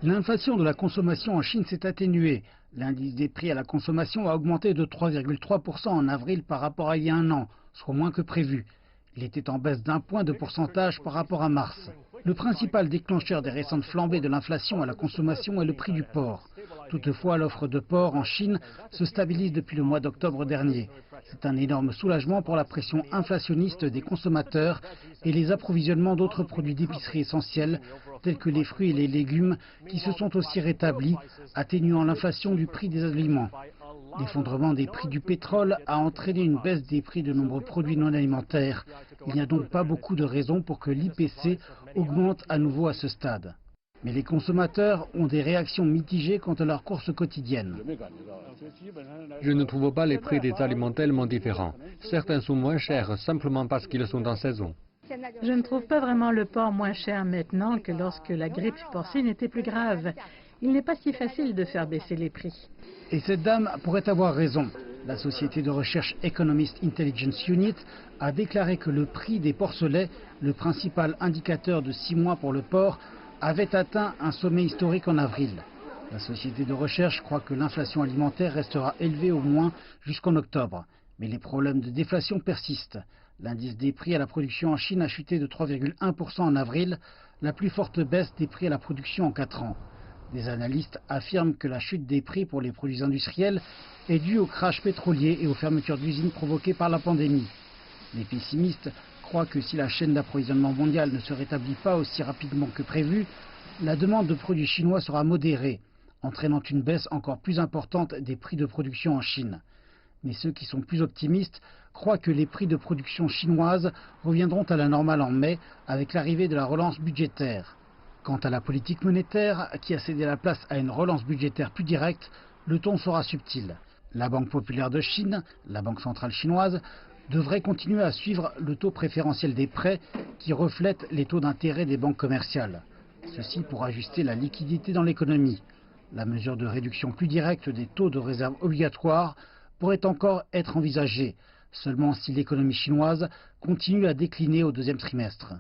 L'inflation de la consommation en Chine s'est atténuée. L'indice des prix à la consommation a augmenté de 3,3% en avril par rapport à il y a un an, soit moins que prévu. Il était en baisse d'1 point de pourcentage par rapport à mars. Le principal déclencheur des récentes flambées de l'inflation à la consommation est le prix du porc. Toutefois, l'offre de porc en Chine se stabilise depuis le mois d'octobre dernier. C'est un énorme soulagement pour la pression inflationniste des consommateurs et les approvisionnements d'autres produits d'épicerie essentiels, tels que les fruits et les légumes, qui se sont aussi rétablis, atténuant l'inflation du prix des aliments. L'effondrement des prix du pétrole a entraîné une baisse des prix de nombreux produits non alimentaires. Il n'y a donc pas beaucoup de raisons pour que l'IPC augmente à nouveau à ce stade. Mais les consommateurs ont des réactions mitigées quant à leurs courses quotidiennes. Je ne trouve pas les prix des aliments tellement différents. Certains sont moins chers simplement parce qu'ils sont en saison. Je ne trouve pas vraiment le porc moins cher maintenant que lorsque la grippe porcine était plus grave. Il n'est pas si facile de faire baisser les prix. Et cette dame pourrait avoir raison. La société de recherche Economist Intelligence Unit a déclaré que le prix des porcelets, le principal indicateur de 6 mois pour le porc, avait atteint un sommet historique en avril. La société de recherche croit que l'inflation alimentaire restera élevée au moins jusqu'en octobre. Mais les problèmes de déflation persistent. L'indice des prix à la production en Chine a chuté de 3,1% en avril, la plus forte baisse des prix à la production en 4 ans. Des analystes affirment que la chute des prix pour les produits industriels est due au crash pétrolier et aux fermetures d'usines provoquées par la pandémie. Les pessimistes croient que si la chaîne d'approvisionnement mondiale ne se rétablit pas aussi rapidement que prévu, la demande de produits chinois sera modérée, entraînant une baisse encore plus importante des prix de production en Chine. Mais ceux qui sont plus optimistes croient que les prix de production chinoise reviendront à la normale en mai avec l'arrivée de la relance budgétaire. Quant à la politique monétaire, qui a cédé la place à une relance budgétaire plus directe, le ton sera subtil. La Banque populaire de Chine, la Banque centrale chinoise, devrait continuer à suivre le taux préférentiel des prêts qui reflète les taux d'intérêt des banques commerciales. Ceci pour ajuster la liquidité dans l'économie. La mesure de réduction plus directe des taux de réserve obligatoires pourrait encore être envisagée, seulement si l'économie chinoise continue à décliner au deuxième trimestre.